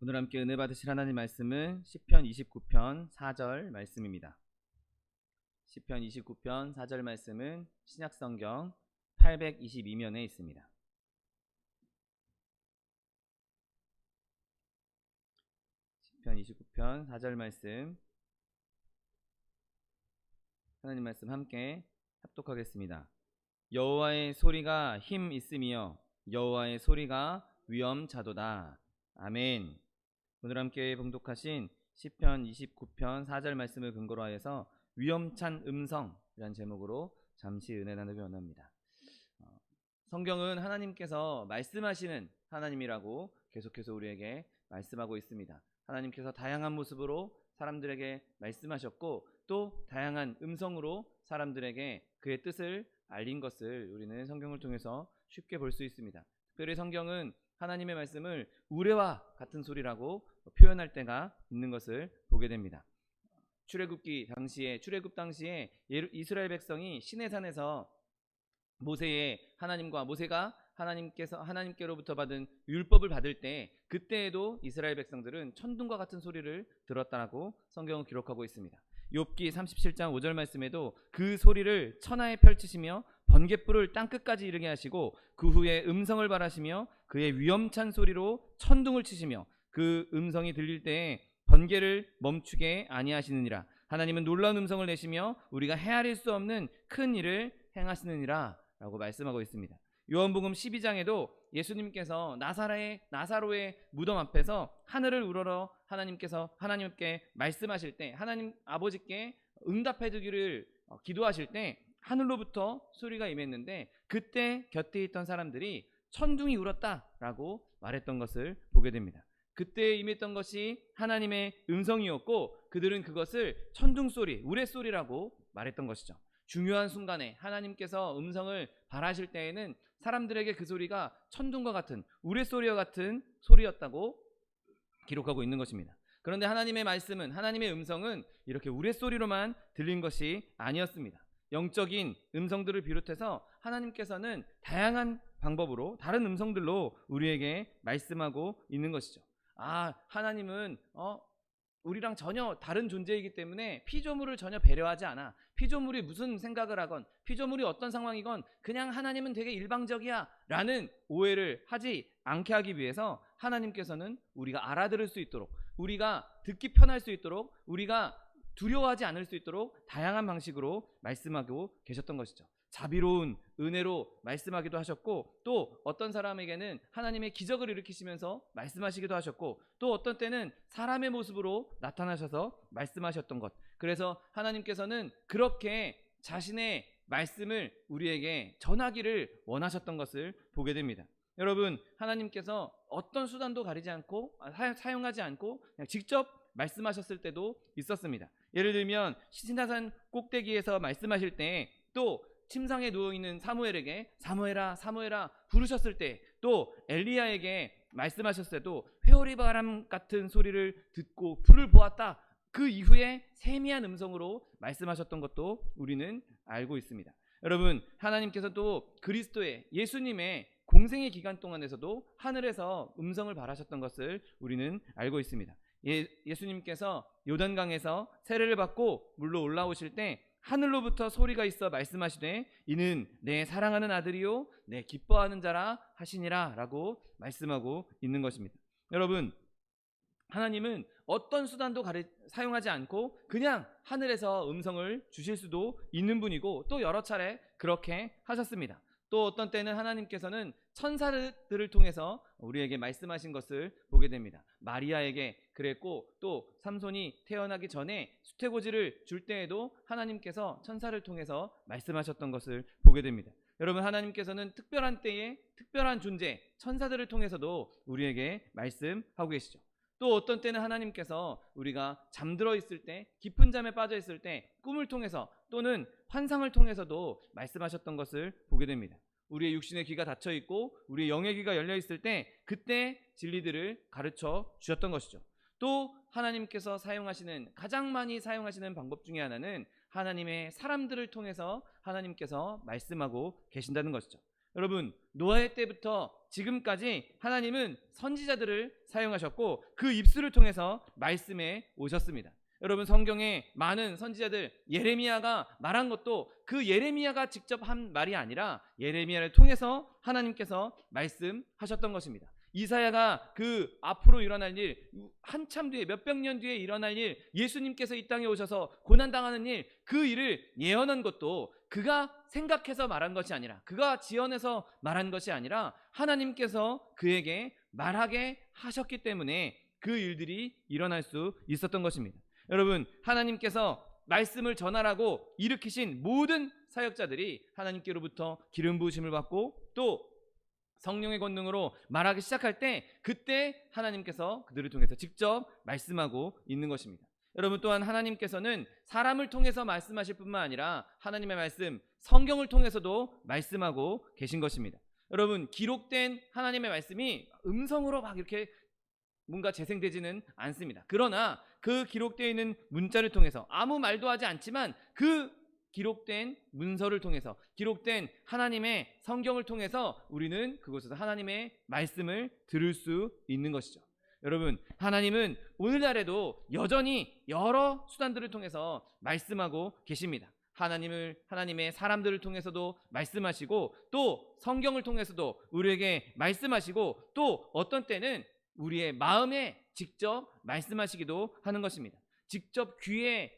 오늘 함께 은혜 받으실 하나님 말씀은 시편 29편 4절 말씀입니다. 시편 29편 4절 말씀은 신약성경 822면에 있습니다. 시편 29편 4절 말씀, 하나님 말씀 함께 합독하겠습니다. 여호와의 소리가 힘 있음이여 여호와의 소리가 위엄자도다. 아멘. 오늘 함께 봉독하신 시편 29편 4절 말씀을 근거로 하여서 위엄찬 음성이라는 제목으로 잠시 은혜 나누기 원합니다. 성경은 하나님께서 말씀하시는 하나님이라고 계속해서 우리에게 말씀하고 있습니다. 하나님께서 다양한 모습으로 사람들에게 말씀하셨고 또 다양한 음성으로 사람들에게 그의 뜻을 알린 것을 우리는 성경을 통해서 쉽게 볼 수 있습니다. 특별히 성경은 하나님의 말씀을 우레와 같은 소리라고 표현할 때가 있는 것을 보게 됩니다. 출애굽 당시에 이스라엘 백성이 시내산에서 모세가 하나님께로부터 받은 율법을 받을 때, 그때에도 이스라엘 백성들은 천둥과 같은 소리를 들었다라고 성경은 기록하고 있습니다. 욥기 37장 5절 말씀에도 그 소리를 천하에 펼치시며 번갯불을 땅끝까지 이르게 하시고 그 후에 음성을 발하시며 그의 위엄찬 소리로 천둥을 치시며 그 음성이 들릴 때에 번개를 멈추게 아니하시느니라. 하나님은 놀라운 음성을 내시며 우리가 헤아릴 수 없는 큰 일을 행하시느니라 라고 말씀하고 있습니다. 요한복음 12장에도 예수님께서 나사로의 무덤 앞에서 하늘을 우러러 하나님께 말씀하실 때, 하나님 아버지께 응답해 주기를 기도하실 때 하늘로부터 소리가 임했는데, 그때 곁에 있던 사람들이 천둥이 울었다라고 말했던 것을 보게 됩니다. 그때 임했던 것이 하나님의 음성이었고 그들은 그것을 천둥소리, 우레소리라고 말했던 것이죠. 중요한 순간에 하나님께서 음성을 발하실 때에는 사람들에게 그 소리가 천둥과 같은, 우레소리와 같은 소리였다고 기록하고 있는 것입니다. 그런데 하나님의 말씀은, 하나님의 음성은 이렇게 우레소리로만 들린 것이 아니었습니다. 영적인 음성들을 비롯해서 하나님께서는 다양한 방법으로, 다른 음성들로 우리에게 말씀하고 있는 것이죠. 하나님은 우리랑 전혀 다른 존재이기 때문에 피조물을 전혀 배려하지 않아. 피조물이 무슨 생각을 하건, 피조물이 어떤 상황이건 그냥 하나님은 되게 일방적이야 라는 오해를 하지 않게 하기 위해서 하나님께서는 우리가 알아들을 수 있도록, 우리가 듣기 편할 수 있도록, 우리가 두려워하지 않을 수 있도록 다양한 방식으로 말씀하고 계셨던 것이죠. 자비로운 은혜로 말씀하기도 하셨고, 또 어떤 사람에게는 하나님의 기적을 일으키시면서 말씀하시기도 하셨고, 또 어떤 때는 사람의 모습으로 나타나셔서 말씀하셨던 것. 그래서 하나님께서는 그렇게 자신의 말씀을 우리에게 전하기를 원하셨던 것을 보게 됩니다. 여러분, 하나님께서 어떤 수단도 가리지 않고 사용하지 않고 그냥 직접 말씀하셨을 때도 있었습니다. 예를 들면 시내산 꼭대기에서 말씀하실 때, 또 침상에 누워있는 사무엘에게 사무엘아 사무엘아 부르셨을 때, 또 엘리야에게 말씀하셨을 때도 회오리 바람 같은 소리를 듣고 불을 보았다, 그 이후에 세미한 음성으로 말씀하셨던 것도 우리는 알고 있습니다. 여러분, 하나님께서 또 그리스도의, 예수님의 공생의 기간 동안에서도 하늘에서 음성을 발하셨던 것을 우리는 알고 있습니다. 예수님께서 요단강에서 세례를 받고 물로 올라오실 때 하늘로부터 소리가 있어 말씀하시되 이는 내 사랑하는 아들이요 내 기뻐하는 자라 하시니라 라고 말씀하고 있는 것입니다. 여러분, 하나님은 어떤 수단도 사용하지 않고 그냥 하늘에서 음성을 주실 수도 있는 분이고, 또 여러 차례 그렇게 하셨습니다. 또 어떤 때는 하나님께서는 천사들을 통해서 우리에게 말씀하신 것을 보게 됩니다. 마리아에게 그랬고, 또 삼손이 태어나기 전에 수태고지를 줄 때에도 하나님께서 천사를 통해서 말씀하셨던 것을 보게 됩니다. 여러분, 하나님께서는 특별한 때에 특별한 존재, 천사들을 통해서도 우리에게 말씀하고 계시죠. 또 어떤 때는 하나님께서 우리가 잠들어 있을 때, 깊은 잠에 빠져 있을 때 꿈을 통해서 또는 환상을 통해서도 말씀하셨던 것을 보게 됩니다. 우리의 육신의 귀가 닫혀 있고 우리의 영의 귀가 열려 있을 때 그때 진리들을 가르쳐 주셨던 것이죠. 또 하나님께서 가장 많이 사용하시는 방법 중에 하나는 하나님의 사람들을 통해서 하나님께서 말씀하고 계신다는 것이죠. 여러분, 노아의 때부터 지금까지 하나님은 선지자들을 사용하셨고 그 입술을 통해서 말씀해 오셨습니다. 여러분, 성경에 많은 선지자들, 예레미야가 말한 것도 그 예레미야가 직접 한 말이 아니라 예레미야를 통해서 하나님께서 말씀하셨던 것입니다. 이사야가 그 앞으로 일어날 일, 한참 뒤에 몇백 년 뒤에 일어날 일, 예수님께서 이 땅에 오셔서 고난당하는 일, 그 일을 예언한 것도 그가 생각해서 말한 것이 아니라, 그가 지어내서 말한 것이 아니라 하나님께서 그에게 말하게 하셨기 때문에 그 일들이 일어날 수 있었던 것입니다. 여러분, 하나님께서 말씀을 전하라고 일으키신 모든 사역자들이 하나님께로부터 기름 부으심을 받고 또 성령의 권능으로 말하기 시작할 때, 그때 하나님께서 그들을 통해서 직접 말씀하고 있는 것입니다. 여러분, 또한 하나님께서는 사람을 통해서 말씀하실 뿐만 아니라 하나님의 말씀, 성경을 통해서도 말씀하고 계신 것입니다. 여러분, 기록된 하나님의 말씀이 음성으로 막 이렇게 뭔가 재생되지는 않습니다. 그러나 그 기록되어 있는 문자를 통해서 아무 말도 하지 않지만 그 기록된 문서를 통해서, 기록된 하나님의 성경을 통해서 우리는 그곳에서 하나님의 말씀을 들을 수 있는 것이죠. 여러분, 하나님은 오늘날에도 여전히 여러 수단들을 통해서 말씀하고 계십니다. 하나님의 사람들을 통해서도 말씀하시고 또 성경을 통해서도 우리에게 말씀하시고 또 어떤 때는 우리의 마음에 직접 말씀하시기도 하는 것입니다. 직접 귀의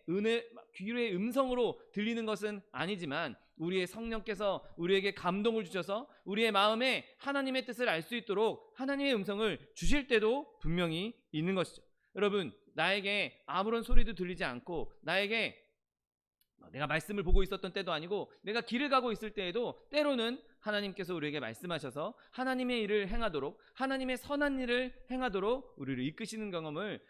음성으로 들리는 것은 아니지만 우리의 성령께서 우리에게 감동을 주셔서 우리의 마음에 하나님의 뜻을 알 수 있도록 하나님의 음성을 주실 때도 분명히 있는 것이죠. 여러분, 나에게 아무런 소리도 들리지 않고 나에게 내가 말씀을 보고 있었던 때도 아니고 내가 길을 가고 있을 때에도 때로는 하나님께서 우리에게 말씀하셔서 하나님의 일을 행하도록, 하나님의 선한 일을 행하도록 우리를 이끄시는 경험을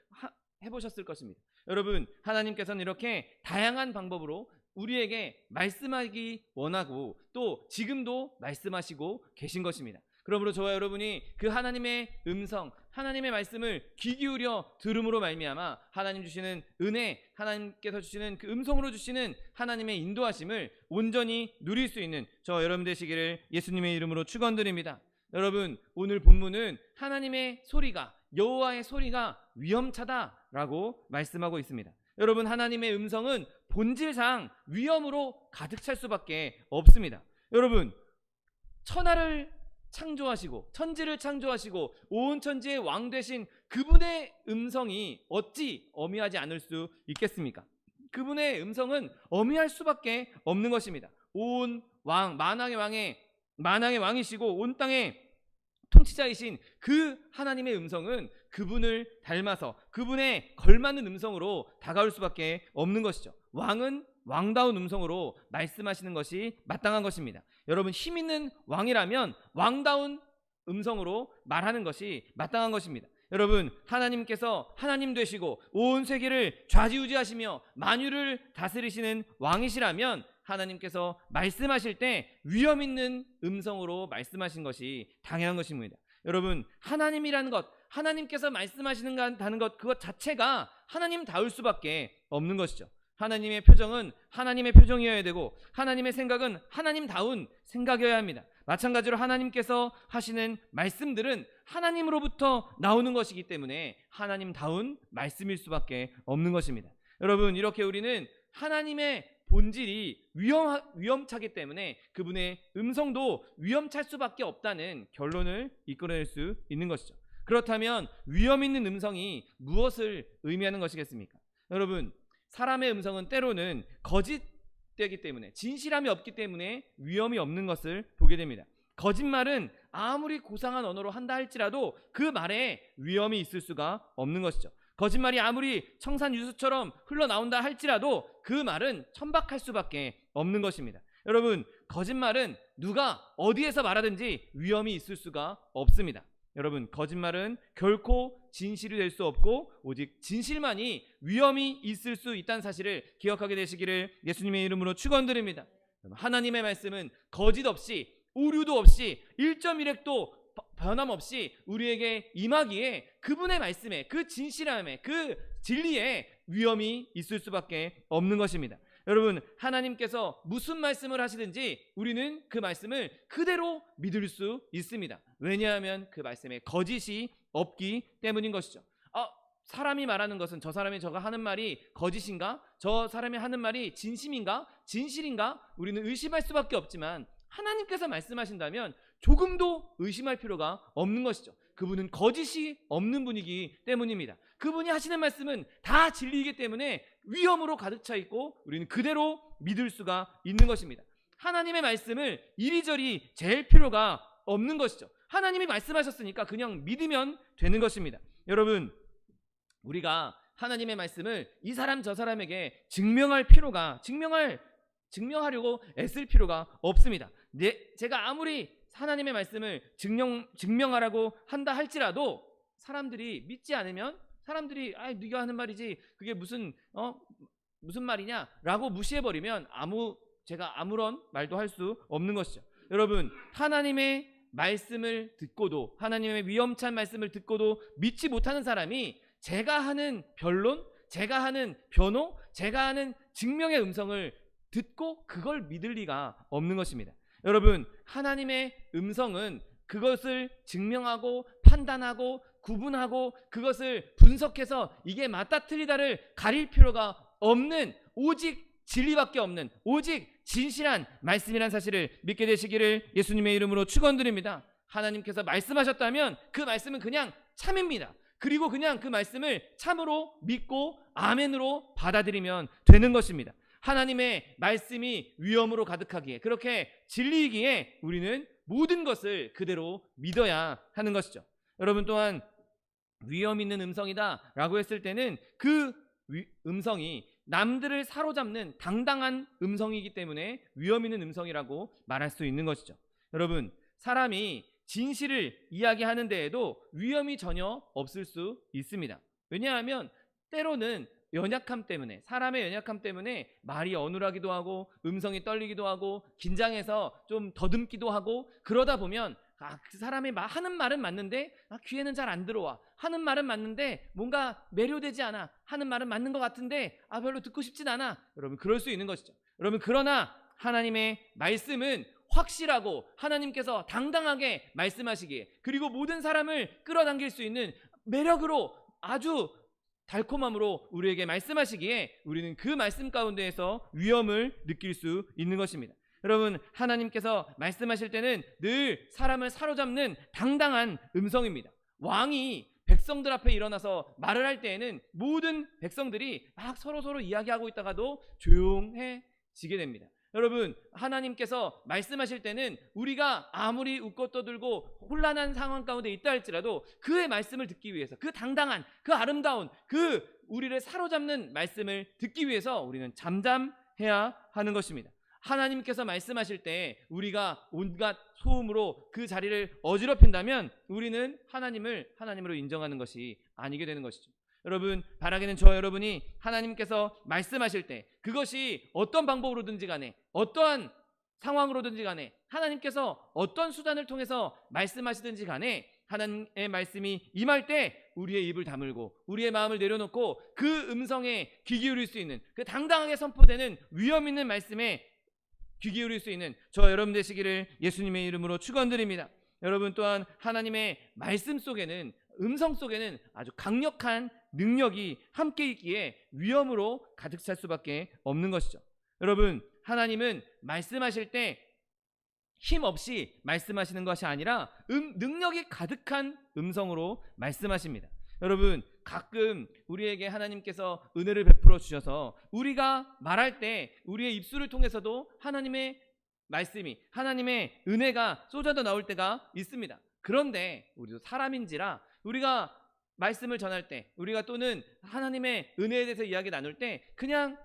해보셨을 것입니다. 여러분, 하나님께서는 이렇게 다양한 방법으로 우리에게 말씀하기 원하고 또 지금도 말씀하시고 계신 것입니다. 그러므로 저와 여러분이 그 하나님의 음성, 하나님의 말씀을 귀 기울여 들음으로 말미암아 하나님 주시는 은혜, 하나님께서 주시는 그 음성으로 주시는 하나님의 인도하심을 온전히 누릴 수 있는 저 여러분 되시기를 예수님의 이름으로 축원드립니다. 여러분, 오늘 본문은 하나님의 소리가, 여호와의 소리가 위험차다라고 말씀하고 있습니다. 여러분, 하나님의 음성은 본질상 위험으로 가득 찰 수밖에 없습니다. 여러분, 천하를 창조하시고 천지를 창조하시고 온 천지의 왕 되신 그분의 음성이 어찌 어미하지 않을 수 있겠습니까? 그분의 음성은 어미할 수밖에 없는 것입니다. 온 왕, 만왕의 왕이시고 온 땅의 통치자이신 그 하나님의 음성은 그분을 닮아서 그분에 걸맞는 음성으로 다가올 수밖에 없는 것이죠. 왕은 왕다운 음성으로 말씀하시는 것이 마땅한 것입니다. 여러분, 힘 있는 왕이라면 왕다운 음성으로 말하는 것이 마땅한 것입니다. 여러분, 하나님께서 하나님 되시고 온 세계를 좌지우지하시며 만유를 다스리시는 왕이시라면 하나님께서 말씀하실 때 위험 있는 음성으로 말씀하신 것이 당연한 것입니다. 여러분, 하나님이라는 것, 하나님께서 말씀하시는다는 것, 그것 자체가 하나님다울 수밖에 없는 것이죠. 하나님의 표정은 하나님의 표정이어야 되고 하나님의 생각은 하나님다운 생각이어야 합니다. 마찬가지로 하나님께서 하시는 말씀들은 하나님으로부터 나오는 것이기 때문에 하나님다운 말씀일 수밖에 없는 것입니다. 여러분, 이렇게 우리는 하나님의 본질이 위험차기 때문에 그분의 음성도 위험찰 수밖에 없다는 결론을 이끌어낼 수 있는 것이죠. 그렇다면 위험 있는 음성이 무엇을 의미하는 것이겠습니까? 여러분, 사람의 음성은 때로는 거짓되기 때문에, 진실함이 없기 때문에 위험이 없는 것을 보게 됩니다. 거짓말은 아무리 고상한 언어로 한다 할지라도 그 말에 위험이 있을 수가 없는 것이죠. 거짓말이 아무리 청산유수처럼 흘러나온다 할지라도 그 말은 천박할 수밖에 없는 것입니다. 여러분, 거짓말은 누가 어디에서 말하든지 위험이 있을 수가 없습니다. 여러분, 거짓말은 결코 진실이 될 수 없고 오직 진실만이 위험이 있을 수 있다는 사실을 기억하게 되시기를 예수님의 이름으로 축원드립니다. 하나님의 말씀은 거짓 없이, 오류도 없이, 1.1핵도 변함없이 우리에게 임하기에 그분의 말씀에, 그 진실함에, 그 진리에 위험이 있을 수밖에 없는 것입니다. 여러분, 하나님께서 무슨 말씀을 하시든지 우리는 그 말씀을 그대로 믿을 수 있습니다. 왜냐하면 그 말씀에 거짓이 없기 때문인 것이죠. 사람이 말하는 것은 저 사람이 저가 하는 말이 거짓인가? 저 사람이 하는 말이 진심인가? 진실인가? 우리는 의심할 수밖에 없지만 하나님께서 말씀하신다면 조금도 의심할 필요가 없는 것이죠. 그분은 거짓이 없는 분이기 때문입니다. 그분이 하시는 말씀은 다 진리이기 때문에 위엄으로 가득 차 있고 우리는 그대로 믿을 수가 있는 것입니다. 하나님의 말씀을 이리저리 잴 필요가 없는 것이죠. 하나님이 말씀하셨으니까 그냥 믿으면 되는 것입니다. 여러분, 우리가 하나님의 말씀을 이 사람 저 사람에게 증명하려고 애쓸 필요가 없습니다. 제가 아무리 하나님의 말씀을 증명하라고 한다 할지라도 사람들이 믿지 않으면 사람들이 네가 하는 말이지 그게 무슨 말이냐라고 무시해버리면 제가 아무런 말도 할 수 없는 것이죠. 여러분, 하나님의 말씀을 듣고도 하나님의 위엄찬 말씀을 듣고도 믿지 못하는 사람이 제가 하는 변론, 제가 하는 변호, 제가 하는 증명의 음성을 듣고 그걸 믿을 리가 없는 것입니다. 여러분, 하나님의 음성은 그것을 증명하고 판단하고 구분하고 그것을 분석해서 이게 맞다 틀리다를 가릴 필요가 없는 오직 진리밖에 없는 오직 진실한 말씀이란 사실을 믿게 되시기를 예수님의 이름으로 축원드립니다. 하나님께서 말씀하셨다면 그 말씀은 그냥 참입니다. 그리고 그냥 그 말씀을 참으로 믿고 아멘으로 받아들이면 되는 것입니다. 하나님의 말씀이 위엄으로 가득하기에 그렇게 진리이기에 우리는 모든 것을 그대로 믿어야 하는 것이죠. 여러분, 또한 위엄 있는 음성이다 라고 했을 때는 그 음성이 남들을 사로잡는 당당한 음성이기 때문에 위엄 있는 음성이라고 말할 수 있는 것이죠. 여러분, 사람이 진실을 이야기하는 데에도 위험이 전혀 없을 수 있습니다. 왜냐하면 때로는 사람의 연약함 때문에 말이 어눌하기도 하고 음성이 떨리기도 하고 긴장해서 좀 더듬기도 하고 그러다 보면 그 사람이 하는 말은 맞는데 귀에는 잘 안 들어와. 하는 말은 맞는데 뭔가 매료되지 않아. 하는 말은 맞는 것 같은데 별로 듣고 싶진 않아. 여러분, 그럴 수 있는 것이죠. 여러분, 그러나 하나님의 말씀은 확실하고 하나님께서 당당하게 말씀하시기에 그리고 모든 사람을 끌어당길 수 있는 매력으로 아주 달콤함으로 우리에게 말씀하시기에 우리는 그 말씀 가운데에서 위엄을 느낄 수 있는 것입니다. 여러분, 하나님께서 말씀하실 때는 늘 사람을 사로잡는 당당한 음성입니다. 왕이 백성들 앞에 일어나서 말을 할 때에는 모든 백성들이 막 서로 이야기하고 있다가도 조용해지게 됩니다. 여러분, 하나님께서 말씀하실 때는 우리가 아무리 웃고 떠들고 혼란한 상황 가운데 있다 할지라도 그의 말씀을 듣기 위해서 그 당당한 그 아름다운 그 우리를 사로잡는 말씀을 듣기 위해서 우리는 잠잠해야 하는 것입니다. 하나님께서 말씀하실 때 우리가 온갖 소음으로 그 자리를 어지럽힌다면 우리는 하나님으로 인정하는 것이 아니게 되는 것이죠. 여러분, 바라기는 저와 여러분이 하나님께서 말씀하실 때 그것이 어떤 방법으로든지 간에 어떠한 상황으로든지 간에 하나님께서 어떤 수단을 통해서 말씀하시든지 간에 하나님의 말씀이 임할 때 우리의 입을 다물고 우리의 마음을 내려놓고 그 음성에 귀 기울일 수 있는 그 당당하게 선포되는 위엄 있는 말씀에 귀 기울일 수 있는 저와 여러분 되시기를 예수님의 이름으로 축원드립니다. 여러분, 또한 하나님의 말씀 속에는 음성 속에는 아주 강력한 능력이 함께 있기에 위엄으로 가득 찰 수밖에 없는 것이죠. 여러분, 하나님은 말씀하실 때 힘없이 말씀하시는 것이 아니라 능력이 가득한 음성으로 말씀하십니다. 여러분, 가끔 우리에게 하나님께서 은혜를 베풀어 주셔서 우리가 말할 때 우리의 입술을 통해서도 하나님의 말씀이 하나님의 은혜가 쏟아져 나올 때가 있습니다. 그런데 우리도 사람인지라 우리가 말씀을 전할 때 우리가 또는 하나님의 은혜에 대해서 이야기 나눌 때 그냥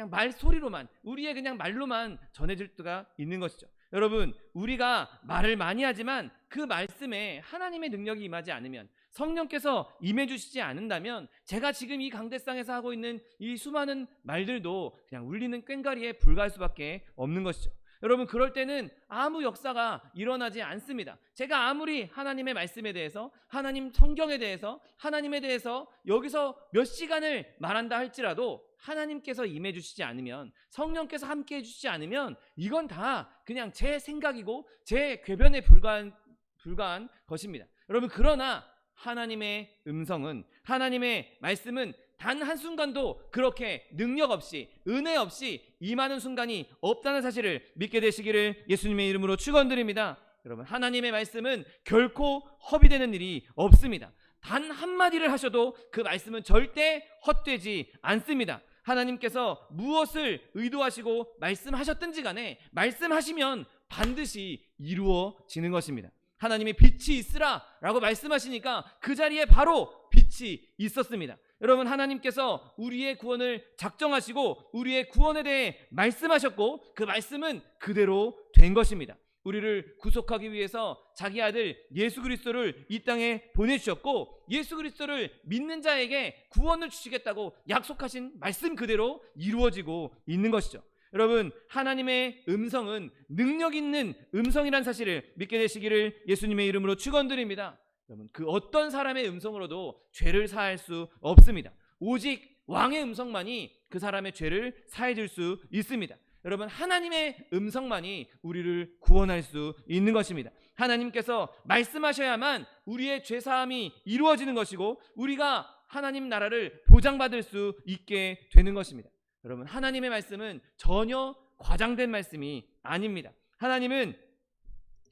말소리로만 우리의 그냥 말로만 전해질 때가 있는 것이죠. 여러분, 우리가 말을 많이 하지만 그 말씀에 하나님의 능력이 임하지 않으면 성령께서 임해 주시지 않는다면 제가 지금 이 강대상에서 하고 있는 이 수많은 말들도 그냥 울리는 꽹과리에 불과할 수밖에 없는 것이죠. 여러분, 그럴 때는 아무 역사가 일어나지 않습니다. 제가 아무리 하나님의 말씀에 대해서, 하나님 성경에 대해서, 하나님에 대해서 여기서 몇 시간을 말한다 할지라도 하나님께서 임해 주시지 않으면, 성령께서 함께 해 주시지 않으면 이건 다 그냥 제 생각이고 제 궤변에 불과한 것입니다. 여러분, 그러나 하나님의 음성은, 하나님의 말씀은 단 한순간도 그렇게 능력 없이, 은혜 없이 임하는 순간이 없다는 사실을 믿게 되시기를 예수님의 이름으로 축원드립니다. 여러분, 하나님의 말씀은 결코 허비되는 일이 없습니다. 단 한마디를 하셔도 그 말씀은 절대 헛되지 않습니다. 하나님께서 무엇을 의도하시고 말씀하셨든지 간에 말씀하시면 반드시 이루어지는 것입니다. 하나님이 빛이 있으라 라고 말씀하시니까 그 자리에 바로 빛이 있었습니다. 여러분, 하나님께서 우리의 구원을 작정하시고 우리의 구원에 대해 말씀하셨고 그 말씀은 그대로 된 것입니다. 우리를 구속하기 위해서 자기 아들 예수 그리스도를 이 땅에 보내주셨고, 예수 그리스도를 믿는 자에게 구원을 주시겠다고 약속하신 말씀 그대로 이루어지고 있는 것이죠. 여러분, 하나님의 음성은 능력 있는 음성이란 사실을 믿게 되시기를 예수님의 이름으로 축원드립니다. 여러분, 그 어떤 사람의 음성으로도 죄를 사할 수 없습니다. 오직 왕의 음성만이 그 사람의 죄를 사해 줄 수 있습니다. 여러분, 하나님의 음성만이 우리를 구원할 수 있는 것입니다. 하나님께서 말씀하셔야만 우리의 죄 사함이 이루어지는 것이고 우리가 하나님 나라를 보장받을 수 있게 되는 것입니다. 여러분, 하나님의 말씀은 전혀 과장된 말씀이 아닙니다. 하나님은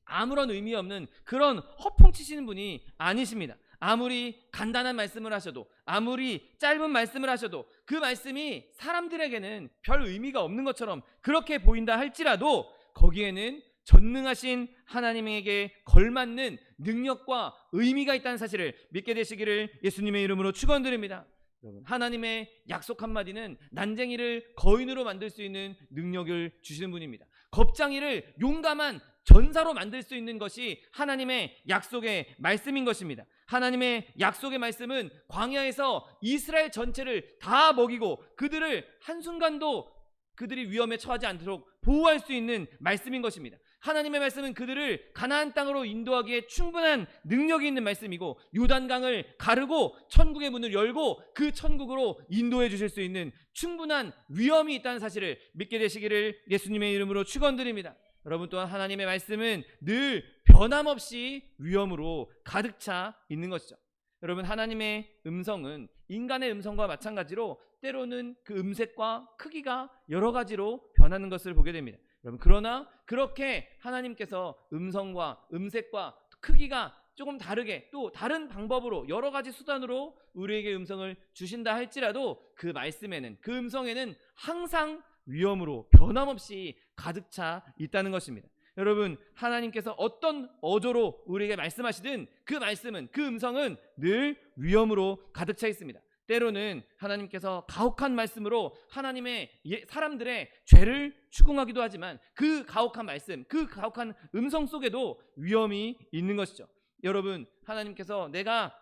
아무런 의미 없는 그런 허풍치시는 분이 아니십니다. 아무리 간단한 말씀을 하셔도, 아무리 짧은 말씀을 하셔도 그 말씀이 사람들에게는 별 의미가 없는 것처럼 그렇게 보인다 할지라도 거기에는 전능하신 하나님에게 걸맞는 능력과 의미가 있다는 사실을 믿게 되시기를 예수님의 이름으로 축원드립니다. 여러분, 하나님의 약속 한마디는 난쟁이를 거인으로 만들 수 있는 능력을 주시는 분입니다. 겁쟁이를 용감한 전사로 만들 수 있는 것이 하나님의 약속의 말씀인 것입니다. 하나님의 약속의 말씀은 광야에서 이스라엘 전체를 다 먹이고 그들을 한순간도 그들이 위험에 처하지 않도록 보호할 수 있는 말씀인 것입니다. 하나님의 말씀은 그들을 가나안 땅으로 인도하기에 충분한 능력이 있는 말씀이고, 요단강을 가르고 천국의 문을 열고 그 천국으로 인도해 주실 수 있는 충분한 위엄이 있다는 사실을 믿게 되시기를 예수님의 이름으로 축원드립니다. 여러분, 또한 하나님의 말씀은 늘 변함없이 위엄으로 가득 차 있는 것이죠. 여러분, 하나님의 음성은 인간의 음성과 마찬가지로 때로는 그 음색과 크기가 여러 가지로 변하는 것을 보게 됩니다. 여러분, 그러나 그렇게 하나님께서 음성과 음색과 크기가 조금 다르게 또 다른 방법으로 여러 가지 수단으로 우리에게 음성을 주신다 할지라도 그 말씀에는, 그 음성에는 항상 위엄으로 변함없이 가득 차 있다는 것입니다. 여러분, 하나님께서 어떤 어조로 우리에게 말씀하시든 그 말씀은, 그 음성은 늘 위엄으로 가득 차 있습니다. 때로는 하나님께서 가혹한 말씀으로 하나님의 사람들의 죄를 추궁하기도 하지만 그 가혹한 말씀, 그 가혹한 음성 속에도 위엄이 있는 것이죠. 여러분, 하나님께서 내가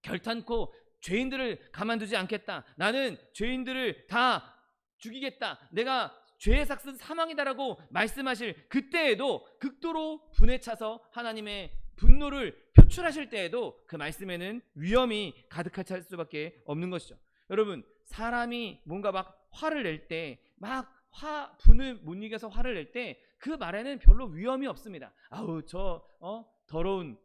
결탄코 죄인들을 가만두지 않겠다, 나는 죄인들을 다 죽이겠다, 내가 죄의 삭은 사망이다라고 말씀하실 그때에도 극도로 분에 차서 하나님의 분노를 표출하실 때에도 그 말씀에는 위엄이 가득할 수밖에 없는 것이죠. 여러분, 사람이 뭔가 막 화를 낼 때, 막 분을 못 이겨서 화를 낼 때 그 말에는 별로 위엄이 없습니다. 아우, 저 더러운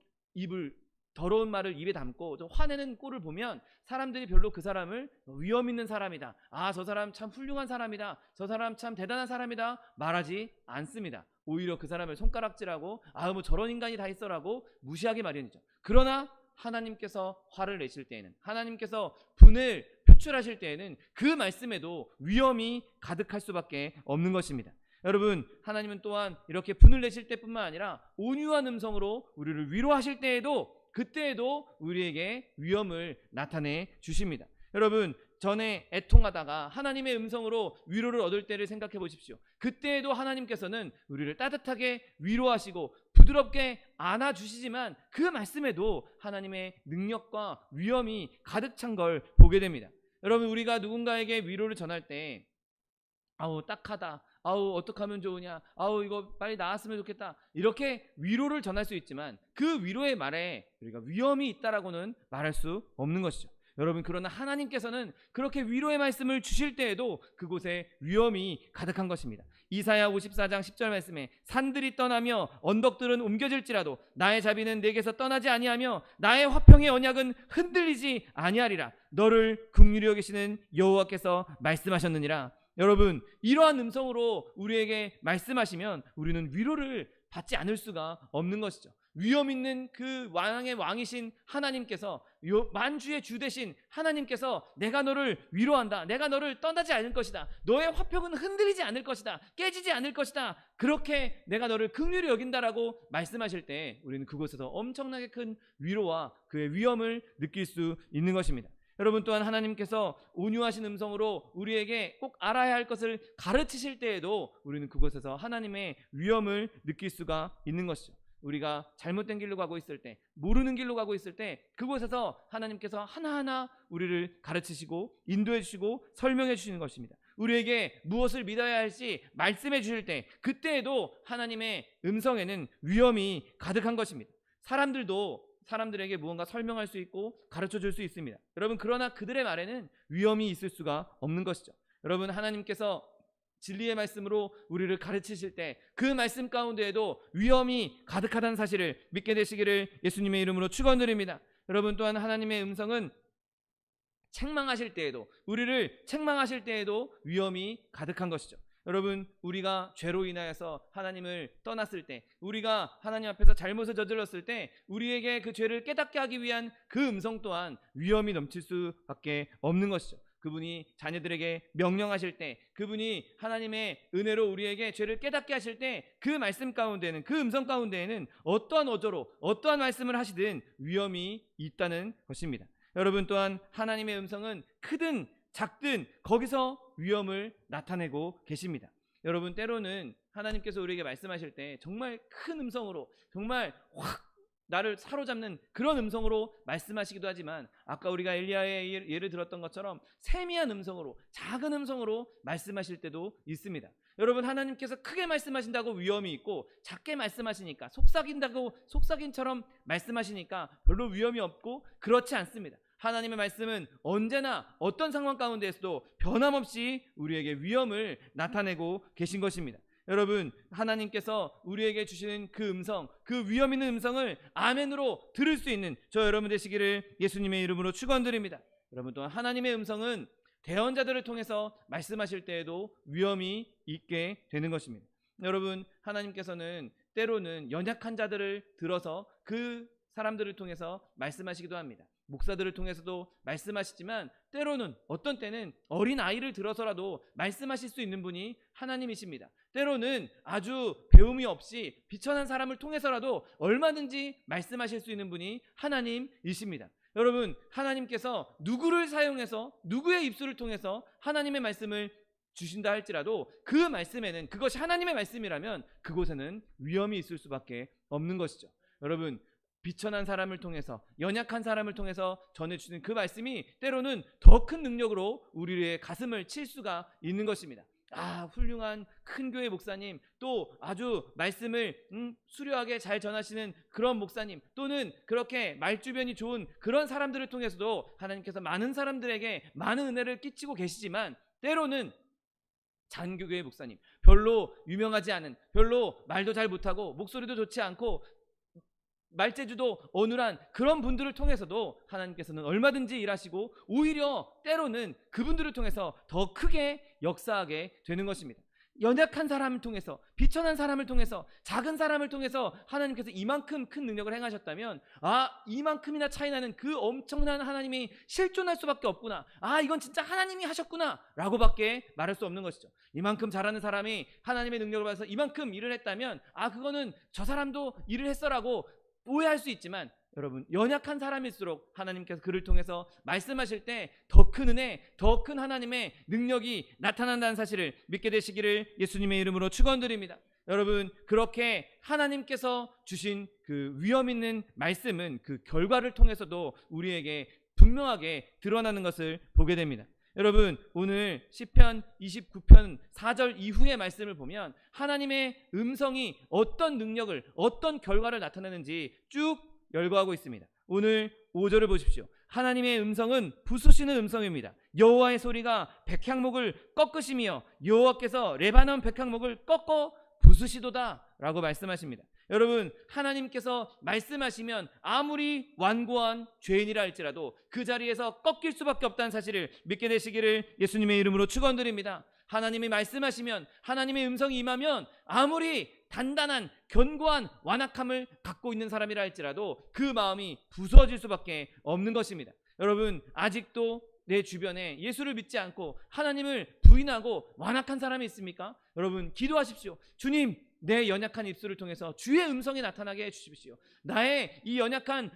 말을 입에 담고 저 화내는 꼴을 보면 사람들이 별로 그 사람을 위엄 있는 사람이다, 아, 저 사람 참 훌륭한 사람이다, 저 사람 참 대단한 사람이다 말하지 않습니다. 오히려 그 사람을 손가락질하고 뭐 저런 인간이 다 있어라고 무시하기 마련이죠. 그러나 하나님께서 화를 내실 때에는, 하나님께서 분을 표출하실 때에는 그 말씀에도 위엄이 가득할 수밖에 없는 것입니다. 여러분, 하나님은 또한 이렇게 분을 내실 때뿐만 아니라 온유한 음성으로 우리를 위로하실 때에도, 그때에도 우리에게 위엄을 나타내 주십니다. 여러분, 전에 애통하다가 하나님의 음성으로 위로를 얻을 때를 생각해 보십시오. 그때에도 하나님께서는 우리를 따뜻하게 위로하시고 부드럽게 안아주시지만 그 말씀에도 하나님의 능력과 위엄이 가득 찬 걸 보게 됩니다. 여러분, 우리가 누군가에게 위로를 전할 때 아우, 딱하다, 아우 어떻게 하면 좋으냐, 아우 이거 빨리 나았으면 좋겠다, 이렇게 위로를 전할 수 있지만 그 위로의 말에 우리가 위험이 있다라고는 말할 수 없는 것이죠. 여러분, 그러나 하나님께서는 그렇게 위로의 말씀을 주실 때에도 그곳에 위험이 가득한 것입니다. 이사야 54장 10절 말씀에 산들이 떠나며 언덕들은 옮겨질지라도 나의 자비는 내게서 떠나지 아니하며 나의 화평의 언약은 흔들리지 아니하리라. 너를 긍휼히 여기시는 여호와께서 말씀하셨느니라. 여러분, 이러한 음성으로 우리에게 말씀하시면 우리는 위로를 받지 않을 수가 없는 것이죠. 위험 있는 그 왕의 왕이신 하나님께서, 만주의 주 되신 하나님께서 내가 너를 위로한다, 내가 너를 떠나지 않을 것이다, 너의 화평은 흔들리지 않을 것이다, 깨지지 않을 것이다, 그렇게 내가 너를 긍휼히 여긴다라고 말씀하실 때 우리는 그곳에서 엄청나게 큰 위로와 그의 위엄을 느낄 수 있는 것입니다. 여러분, 또한 하나님께서 온유하신 음성으로 우리에게 꼭 알아야 할 것을 가르치실 때에도 우리는 그곳에서 하나님의 위엄을 느낄 수가 있는 것이죠. 우리가 잘못된 길로 가고 있을 때, 모르는 길로 가고 있을 때 그곳에서 하나님께서 하나하나 우리를 가르치시고 인도해 주시고 설명해 주시는 것입니다. 우리에게 무엇을 믿어야 할지 말씀해 주실 때 그때에도 하나님의 음성에는 위엄이 가득한 것입니다. 사람들에게 무언가 설명할 수 있고 가르쳐 줄 수 있습니다. 여러분, 그러나 그들의 말에는 위엄이 있을 수가 없는 것이죠. 여러분, 하나님께서 진리의 말씀으로 우리를 가르치실 때 그 말씀 가운데에도 위엄이 가득하다는 사실을 믿게 되시기를 예수님의 이름으로 축원드립니다. 여러분, 또한 하나님의 음성은 책망하실 때에도, 우리를 책망하실 때에도 위엄이 가득한 것이죠. 여러분, 우리가 죄로 인하여서 하나님을 떠났을 때, 우리가 하나님 앞에서 잘못을 저질렀을 때 우리에게 그 죄를 깨닫게 하기 위한 그 음성 또한 위엄이 넘칠 수밖에 없는 것이죠. 그분이 자녀들에게 명령하실 때, 그분이 하나님의 은혜로 우리에게 죄를 깨닫게 하실 때 그 말씀 가운데는, 그 음성 가운데에는 어떠한 어조로 어떠한 말씀을 하시든 위엄이 있다는 것입니다. 여러분, 또한 하나님의 음성은 크든 작든 거기서 위엄을 나타내고 계십니다. 여러분, 때로는 하나님께서 우리에게 말씀하실 때 정말 큰 음성으로, 정말 확 나를 사로잡는 그런 음성으로 말씀하시기도 하지만, 아까 우리가 엘리야의 예를 들었던 것처럼 세미한 음성으로, 작은 음성으로 말씀하실 때도 있습니다. 여러분, 하나님께서 크게 말씀하신다고 위엄이 있고, 작게 말씀하시니까, 속삭임처럼 말씀하시니까 별로 위엄이 없고, 그렇지 않습니다. 하나님의 말씀은 언제나 어떤 상황 가운데에서도 변함없이 우리에게 위엄을 나타내고 계신 것입니다. 여러분, 하나님께서 우리에게 주시는 그 음성, 그 위엄 있는 음성을 아멘으로 들을 수 있는 저 여러분 되시기를 예수님의 이름으로 축원드립니다. 여러분, 또한 하나님의 음성은 대언자들을 통해서 말씀하실 때에도 위엄이 있게 되는 것입니다. 여러분, 하나님께서는 때로는 연약한 자들을 들어서 그 사람들을 통해서 말씀하시기도 합니다. 목사들을 통해서도 말씀하시지만, 때로는, 어떤 때는 어린 아이를 들어서라도 말씀하실 수 있는 분이 하나님이십니다. 때로는 아주 배움이 없이 비천한 사람을 통해서라도 얼마든지 말씀하실 수 있는 분이 하나님이십니다. 여러분, 하나님께서 누구를 사용해서, 누구의 입술을 통해서 하나님의 말씀을 주신다 할지라도 그 말씀에는, 그것이 하나님의 말씀이라면 그곳에는 위엄이 있을 수밖에 없는 것이죠. 여러분, 비천한 사람을 통해서, 연약한 사람을 통해서 전해주는 그 말씀이 때로는 더 큰 능력으로 우리의 가슴을 칠 수가 있는 것입니다. 훌륭한 큰 교회 목사님, 또 아주 말씀을 수려하게 잘 전하시는 그런 목사님, 또는 그렇게 말주변이 좋은 그런 사람들을 통해서도 하나님께서 많은 사람들에게 많은 은혜를 끼치고 계시지만, 때로는 잔교교회 목사님, 별로 유명하지 않은, 별로 말도 잘 못하고 목소리도 좋지 않고 말재주도 어눌한 그런 분들을 통해서도 하나님께서는 얼마든지 일하시고, 오히려 때로는 그분들을 통해서 더 크게 역사하게 되는 것입니다. 연약한 사람을 통해서, 비천한 사람을 통해서, 작은 사람을 통해서 하나님께서 이만큼 큰 능력을 행하셨다면, 이만큼이나 차이나는 그 엄청난 하나님이 실존할 수밖에 없구나, 이건 진짜 하나님이 하셨구나 라고밖에 말할 수 없는 것이죠. 이만큼 잘하는 사람이 하나님의 능력을 받아서 이만큼 일을 했다면, 그거는 저 사람도 일을 했어라고 오해할 수 있지만, 여러분, 연약한 사람일수록 하나님께서 그를 통해서 말씀하실 때 더 큰 은혜, 더 큰 하나님의 능력이 나타난다는 사실을 믿게 되시기를 예수님의 이름으로 축원드립니다. 여러분, 그렇게 하나님께서 주신 그 위엄 있는 말씀은 그 결과를 통해서도 우리에게 분명하게 드러나는 것을 보게 됩니다. 여러분, 오늘 시편 29편 4절 이후의 말씀을 보면 하나님의 음성이 어떤 능력을, 어떤 결과를 나타내는지 쭉 열거하고 있습니다. 오늘 5절을 보십시오. 하나님의 음성은 부수시는 음성입니다. 여호와의 소리가 백향목을 꺾으시며 여호와께서 레바논 백향목을 꺾어 부수시도다 라고 말씀하십니다. 여러분, 하나님께서 말씀하시면 아무리 완고한 죄인이라 할지라도 그 자리에서 꺾일 수밖에 없다는 사실을 믿게 되시기를 예수님의 이름으로 축원드립니다. 하나님이 말씀하시면, 하나님의 음성이 임하면 아무리 단단한 견고한 완악함을 갖고 있는 사람이라 할지라도 그 마음이 부서질 수밖에 없는 것입니다. 여러분, 아직도 내 주변에 예수를 믿지 않고 하나님을 부인하고 완악한 사람이 있습니까? 여러분, 기도하십시오. 주님, 내 연약한 입술을 통해서 주의 음성이 나타나게 해주십시오. 나의 이 연약한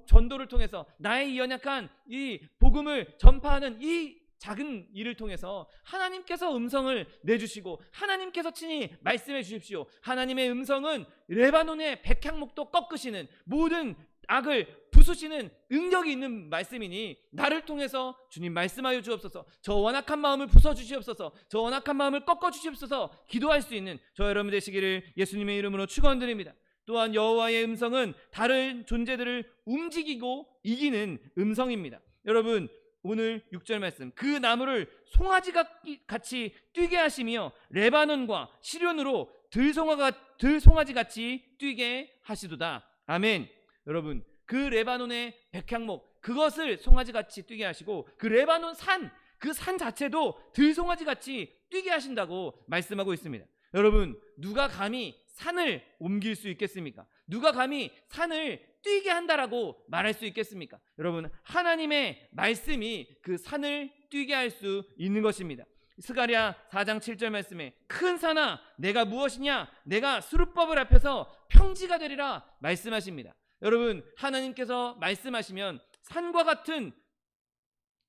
전도를 통해서, 나의 이 연약한 이 복음을 전파하는 이 작은 일을 통해서 하나님께서 음성을 내주시고 하나님께서 친히 말씀해 주십시오. 하나님의 음성은 레바논의 백향목도 꺾으시는, 모든 악을 부수시는 능력이 있는 말씀이니 나를 통해서 주님 말씀하여 주옵소서. 저 완악한 마음을 부숴주시옵소서. 저 완악한 마음을 꺾어주시옵소서. 기도할 수 있는 저 여러분 되시기를 예수님의 이름으로 축원드립니다. 또한 여호와의 음성은 다른 존재들을 움직이고 이기는 음성입니다. 여러분, 오늘 6절 말씀, 그 나무를 송아지같이 뛰게 하시며 레바논과 시련으로 들송아지같이 뛰게 하시도다. 아멘. 여러분, 그 레바논의 백향목, 그것을 송아지같이 뛰게 하시고 그 레바논 산, 그 산 자체도 들송아지같이 뛰게 하신다고 말씀하고 있습니다. 여러분, 누가 감히 산을 옮길 수 있겠습니까? 누가 감히 산을 뛰게 한다라고 말할 수 있겠습니까? 여러분, 하나님의 말씀이 그 산을 뛰게 할 수 있는 것입니다. 스가랴 4장 7절 말씀에 큰 산아 내가 무엇이냐, 내가 수르법을 앞에서 평지가 되리라 말씀하십니다. 여러분, 하나님께서 말씀하시면 산과 같은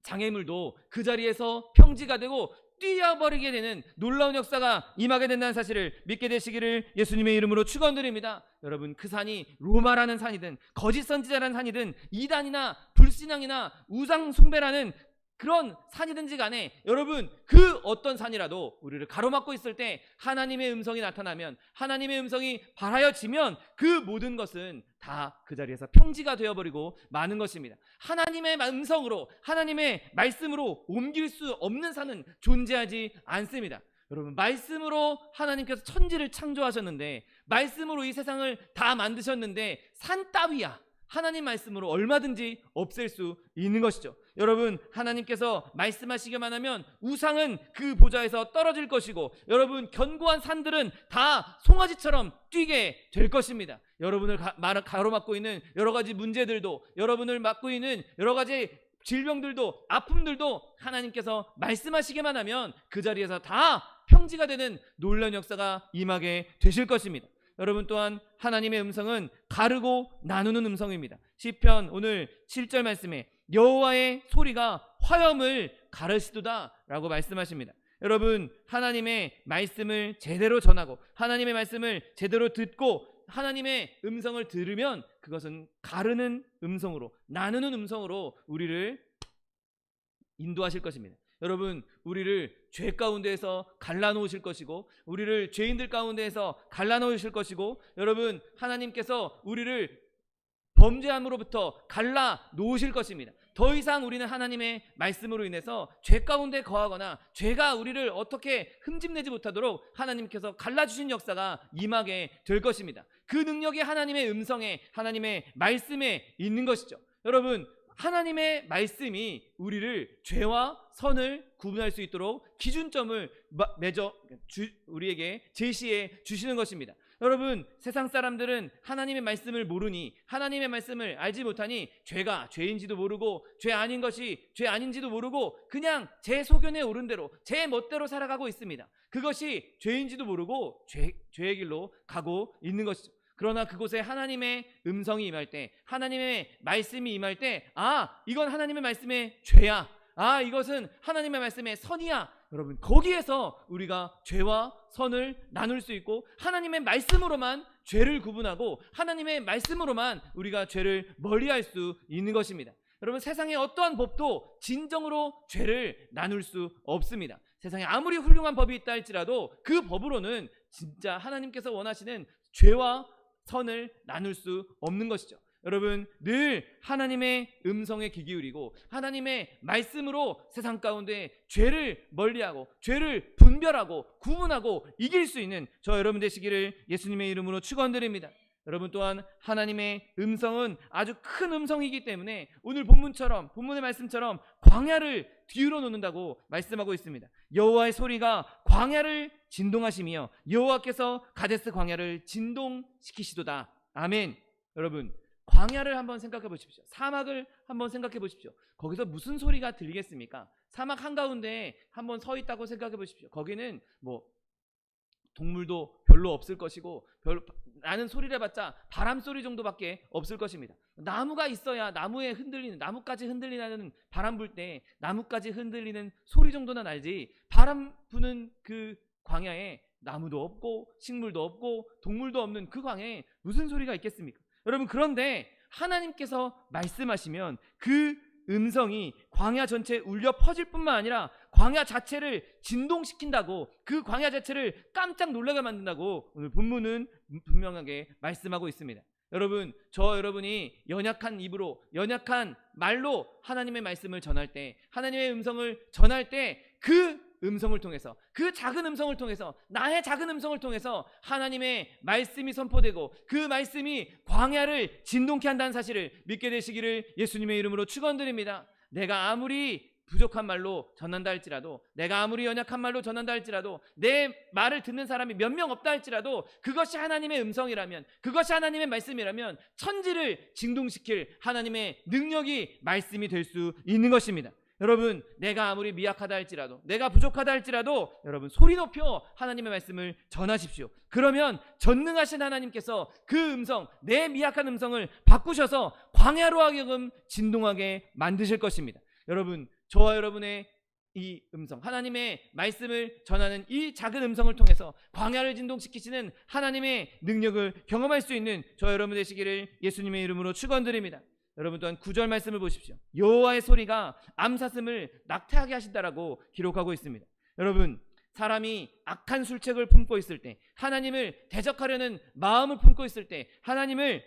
장애물도 그 자리에서 평지가 되고 뛰어버리게 되는 놀라운 역사가 임하게 된다는 사실을 믿게 되시기를 예수님의 이름으로 축원드립니다. 여러분, 그 산이 로마라는 산이든 거짓 선지자라는 산이든 이단이나 불신앙이나 우상 숭배라는 그런 산이든지 간에 여러분, 그 어떤 산이라도 우리를 가로막고 있을 때 하나님의 음성이 나타나면, 하나님의 음성이 발하여지면 그 모든 것은 다 그 자리에서 평지가 되어버리고 마는 것입니다. 하나님의 음성으로, 하나님의 말씀으로 옮길 수 없는 산은 존재하지 않습니다. 여러분, 말씀으로 하나님께서 천지를 창조하셨는데, 말씀으로 이 세상을 다 만드셨는데 산 따위야 하나님 말씀으로 얼마든지 없앨 수 있는 것이죠. 여러분, 하나님께서 말씀하시기만 하면 우상은 그 보좌에서 떨어질 것이고, 여러분, 견고한 산들은 다 송아지처럼 뛰게 될 것입니다. 여러분을 가로막고 있는 여러 가지 문제들도, 여러분을 막고 있는 여러 가지 질병들도, 아픔들도 하나님께서 말씀하시기만 하면 그 자리에서 다 평지가 되는 놀라운 역사가 임하게 되실 것입니다. 여러분, 또한 하나님의 음성은 가르고 나누는 음성입니다. 시편 오늘 7절 말씀에 여호와의 소리가 화염을 가르시도다 라고 말씀하십니다. 여러분, 하나님의 말씀을 제대로 전하고 하나님의 말씀을 제대로 듣고 하나님의 음성을 들으면 그것은 가르는 음성으로, 나누는 음성으로 우리를 인도하실 것입니다. 여러분, 우리를 죄 가운데에서 갈라놓으실 것이고, 우리를 죄인들 가운데에서 갈라놓으실 것이고, 여러분, 하나님께서 우리를 범죄함으로부터 갈라놓으실 것입니다. 더 이상 우리는 하나님의 말씀으로 인해서 죄 가운데 거하거나 죄가 우리를 어떻게 흠집내지 못하도록 하나님께서 갈라주신 역사가 임하게 될 것입니다. 그 능력이 하나님의 음성에, 하나님의 말씀에 있는 것이죠. 여러분, 하나님의 말씀이 우리를 죄와 선을 구분할 수 있도록 기준점을 우리에게 제시해 주시는 것입니다. 여러분, 세상 사람들은 하나님의 말씀을 모르니, 하나님의 말씀을 알지 못하니 죄가 죄인지도 모르고 죄 아닌 것이 죄 아닌지도 모르고 그냥 제 소견에 오른 대로 제 멋대로 살아가고 있습니다. 그것이 죄인지도 모르고 죄의 길로 가고 있는 것이죠. 그러나 그곳에 하나님의 음성이 임할 때, 하나님의 말씀이 임할 때, 아, 이건 하나님의 말씀의 죄야, 아, 이것은 하나님의 말씀의 선이야. 여러분, 거기에서 우리가 죄와 선을 나눌 수 있고 하나님의 말씀으로만 죄를 구분하고 하나님의 말씀으로만 우리가 죄를 멀리할 수 있는 것입니다. 여러분, 세상의 어떠한 법도 진정으로 죄를 나눌 수 없습니다. 세상에 아무리 훌륭한 법이 있다 할지라도 그 법으로는 진짜 하나님께서 원하시는 죄와 선을 나눌 수 없는 것이죠. 여러분, 늘 하나님의 음성에 귀 기울이고 하나님의 말씀으로 세상 가운데 죄를 멀리하고 죄를 분별하고 구분하고 이길 수 있는 저 여러분 되시기를 예수님의 이름으로 축원드립니다. 여러분, 또한 하나님의 음성은 아주 큰 음성이기 때문에 오늘 본문의 말씀처럼 광야를 뒤로 놓는다고 말씀하고 있습니다. 여호와의 소리가 광야를 진동하시며 여호와께서 가데스 광야를 진동시키시도다. 아멘. 여러분, 광야를 한번 생각해 보십시오. 사막을 한번 생각해 보십시오. 거기서 무슨 소리가 들리겠습니까? 사막 한가운데 한번 서 있다고 생각해 보십시오. 거기는 동물도 별로 없을 것이고 나는 소리를 해봤자 바람 소리 정도밖에 없을 것입니다. 나무가 있어야 나무까지 흔들리는 바람 불 때 나무까지 흔들리는 소리 정도는 알지, 바람 부는 그 광야에 나무도 없고 식물도 없고 동물도 없는 그 광야에 무슨 소리가 있겠습니까? 여러분, 그런데 하나님께서 말씀하시면 그 음성이 광야 전체에 울려 퍼질 뿐만 아니라 광야 자체를 진동시킨다고, 그 광야 자체를 깜짝 놀라게 만든다고 오늘 본문은 분명하게 말씀하고 있습니다. 여러분, 여러분이 연약한 입으로, 연약한 말로 하나님의 말씀을 전할 때, 하나님의 음성을 전할 때 그 음성을 통해서, 그 작은 음성을 통해서, 나의 작은 음성을 통해서 하나님의 말씀이 선포되고 그 말씀이 광야를 진동케 한다는 사실을 믿게 되시기를 예수님의 이름으로 축원드립니다. 내가 아무리 부족한 말로 전한다 할지라도, 내가 아무리 연약한 말로 전한다 할지라도, 내 말을 듣는 사람이 몇 명 없다 할지라도 그것이 하나님의 음성이라면, 그것이 하나님의 말씀이라면 천지를 진동시킬 하나님의 능력이 말씀이 될 수 있는 것입니다. 여러분, 내가 아무리 미약하다 할지라도, 내가 부족하다 할지라도 여러분, 소리 높여 하나님의 말씀을 전하십시오. 그러면 전능하신 하나님께서 그 음성, 내 미약한 음성을 바꾸셔서 광야로 하여금 진동하게 만드실 것입니다. 여러분, 저와 여러분의 이 음성, 하나님의 말씀을 전하는 이 작은 음성을 통해서 광야를 진동시키시는 하나님의 능력을 경험할 수 있는 저 여러분 되시기를 예수님의 이름으로 축원드립니다. 여러분, 또한 9절 말씀을 보십시오. 여호와의 소리가 암사슴을 낙태하게 하신다라고 기록하고 있습니다. 여러분, 사람이 악한 술책을 품고 있을 때, 하나님을 대적하려는 마음을 품고 있을 때, 하나님을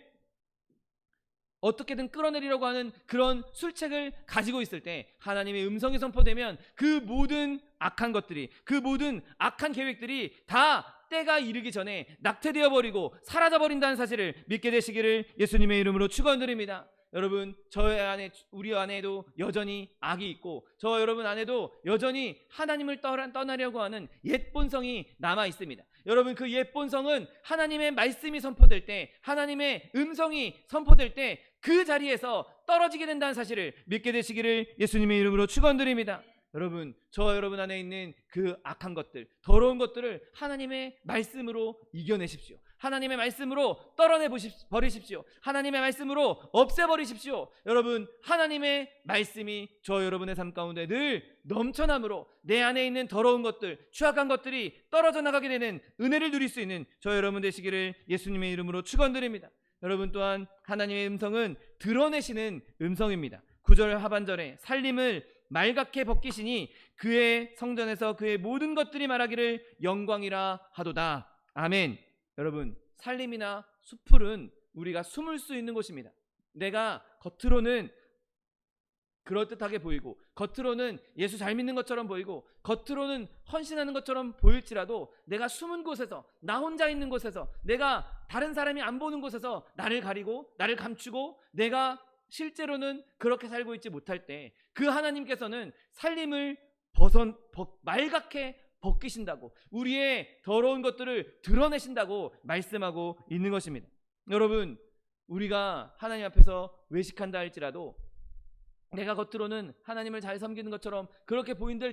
어떻게든 끌어내리려고 하는 그런 술책을 가지고 있을 때 하나님의 음성이 선포되면 그 모든 악한 것들이, 그 모든 악한 계획들이 다 때가 이르기 전에 낙태되어 버리고 사라져 버린다는 사실을 믿게 되시기를 예수님의 이름으로 축원드립니다. 여러분, 우리 안에도 여전히 악이 있고 저 여러분 안에도 여전히 하나님을 떠나려고 하는 옛 본성이 남아 있습니다. 여러분, 그 옛 본성은 하나님의 말씀이 선포될 때, 하나님의 음성이 선포될 때 그 자리에서 떨어지게 된다는 사실을 믿게 되시기를 예수님의 이름으로 축원드립니다. 여러분, 저 여러분 안에 있는 그 악한 것들, 더러운 것들을 하나님의 말씀으로 이겨내십시오. 하나님의 말씀으로 버리십시오. 하나님의 말씀으로 없애버리십시오. 여러분, 하나님의 말씀이 저 여러분의 삶 가운데 늘 넘쳐남으로 내 안에 있는 더러운 것들, 추악한 것들이 떨어져 나가게 되는 은혜를 누릴 수 있는 저 여러분 되시기를 예수님의 이름으로 축원드립니다. 여러분, 또한 하나님의 음성은 드러내시는 음성입니다. 9절 하반절에 살림을 말갛게 벗기시니 그의 성전에서 그의 모든 것들이 말하기를 영광이라 하도다. 아멘. 여러분, 살림이나 수풀은 우리가 숨을 수 있는 곳입니다. 내가 겉으로는 그럴듯하게 보이고, 겉으로는 예수 잘 믿는 것처럼 보이고, 겉으로는 헌신하는 것처럼 보일지라도 내가 숨은 곳에서, 나 혼자 있는 곳에서, 내가 다른 사람이 안 보는 곳에서 나를 가리고 나를 감추고 내가 실제로는 그렇게 살고 있지 못할 때 그 하나님께서는 살림을 말갛게 벗기신다고, 우리의 더러운 것들을 드러내신다고 말씀하고 있는 것입니다. 여러분, 우리가 하나님 앞에서 외식한다 할지라도, 내가 겉으로는 하나님을 잘 섬기는 것처럼 그렇게 보인다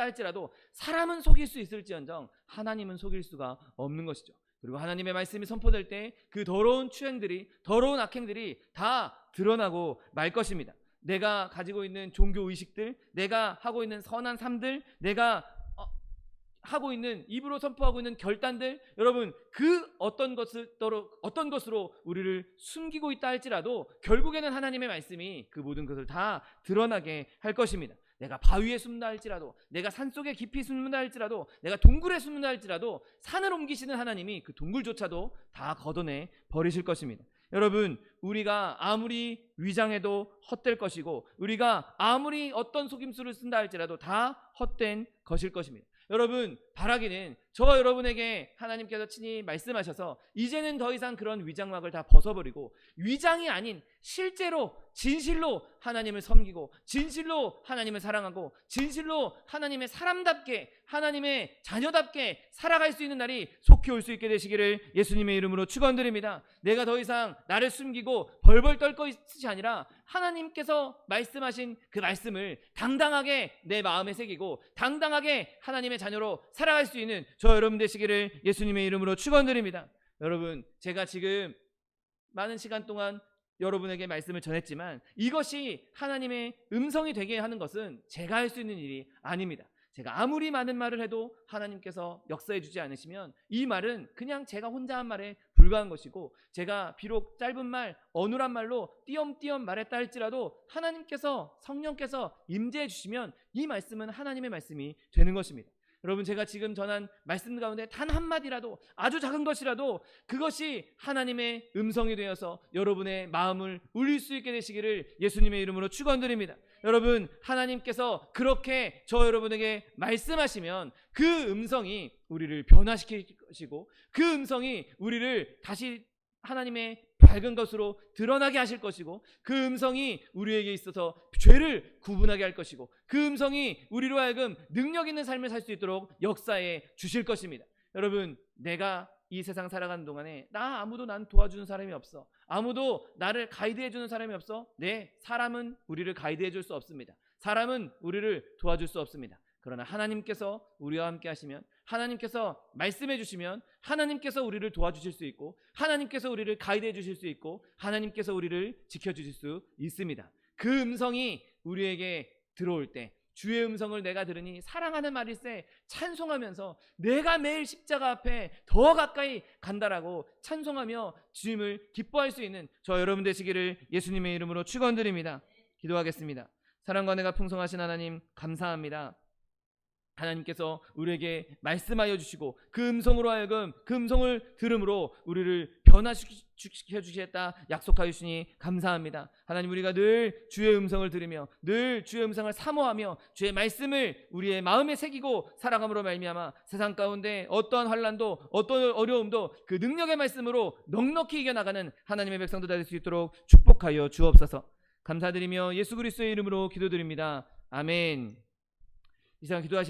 할지라도 사람은 속일 수 있을지언정 하나님은 속일 수가 없는 것이죠. 그리고 하나님의 말씀이 선포될 때 그 더러운 추행들이, 더러운 악행들이 다 드러나고 말 것입니다. 내가 가지고 있는 종교 의식들, 내가 하고 있는 선한 삶들, 내가 하고 있는, 입으로 선포하고 있는 결단들, 여러분 그 어떤 것으로 우리를 숨기고 있다 할지라도 결국에는 하나님의 말씀이 그 모든 것을 다 드러나게 할 것입니다. 내가 바위에 숨는다 할지라도, 내가 산속에 깊이 숨는다 할지라도, 내가 동굴에 숨는다 할지라도 산을 옮기시는 하나님이 그 동굴조차도 다 걷어내 버리실 것입니다. 여러분, 우리가 아무리 위장해도 헛될 것이고, 우리가 아무리 어떤 속임수를 쓴다 할지라도 다 헛된 것일 것입니다. 여러분, 바라기는 저와 여러분에게 하나님께서 친히 말씀하셔서 이제는 더 이상 그런 위장막을 다 벗어버리고 위장이 아닌 실제로 진실로 하나님을 섬기고 진실로 하나님을 사랑하고 진실로 하나님의 사람답게, 하나님의 자녀답게 살아갈 수 있는 날이 속히 올 수 있게 되시기를 예수님의 이름으로 축원드립니다. 내가 더 이상 나를 숨기고 벌벌 떨 것이 아니라 하나님께서 말씀하신 그 말씀을 당당하게 내 마음에 새기고 당당하게 하나님의 자녀로 살아갈 수 있는 저 여러분 되시기를 예수님의 이름으로 축원드립니다. 여러분, 제가 지금 많은 시간 동안 여러분에게 말씀을 전했지만 이것이 하나님의 음성이 되게 하는 것은 제가 할 수 있는 일이 아닙니다. 제가 아무리 많은 말을 해도 하나님께서 역사해 주지 않으시면 이 말은 그냥 제가 혼자 한 말에 불과한 것이고, 제가 비록 짧은 말, 어눌한 말로 띄엄띄엄 말했다 할지라도 하나님께서, 성령께서 임재해 주시면 이 말씀은 하나님의 말씀이 되는 것입니다. 여러분, 제가 지금 전한 말씀 가운데 단 한마디라도, 아주 작은 것이라도 그것이 하나님의 음성이 되어서 여러분의 마음을 울릴 수 있게 되시기를 예수님의 이름으로 축원드립니다. 여러분, 하나님께서 그렇게 저 여러분에게 말씀하시면 그 음성이 우리를 변화시키시고 그 음성이 우리를 다시 하나님의 밝은 것으로 드러나게 하실 것이고, 그 음성이 우리에게 있어서 죄를 구분하게 할 것이고, 그 음성이 우리로 하여금 능력 있는 삶을 살 수 있도록 역사해 주실 것입니다. 여러분, 내가 이 세상 살아가는 동안에 아무도 난 도와주는 사람이 없어, 아무도 나를 가이드해 주는 사람이 없어. 네, 사람은 우리를 가이드해 줄 수 없습니다. 사람은 우리를 도와줄 수 없습니다. 그러나 하나님께서 우리와 함께 하시면, 하나님께서 말씀해 주시면 하나님께서 우리를 도와주실 수 있고, 하나님께서 우리를 가이드해 주실 수 있고, 하나님께서 우리를 지켜주실 수 있습니다. 그 음성이 우리에게 들어올 때, 주의 음성을 내가 들으니 사랑하는 말일세 찬송하면서 내가 매일 십자가 앞에 더 가까이 간다라고 찬송하며 주님을 기뻐할 수 있는 저 여러분 되시기를 예수님의 이름으로 축원드립니다. 기도하겠습니다. 사랑과 은혜가 풍성하신 하나님, 감사합니다. 하나님께서 우리에게 말씀하여 주시고 그 음성으로 하여금 그 음성을 들음으로 우리를 변화시켜 주시겠다 약속하여 주시니 감사합니다. 하나님, 우리가 늘 주의 음성을 들으며 늘 주의 음성을 사모하며 주의 말씀을 우리의 마음에 새기고 살아감으로 말미암아 세상 가운데 어떠한 환난도 어떤 어려움도 그 능력의 말씀으로 넉넉히 이겨나가는 하나님의 백성들 될 수 있도록 축복하여 주옵소서. 감사드리며 예수 그리스도의 이름으로 기도드립니다. 아멘. 이 시간 기도하시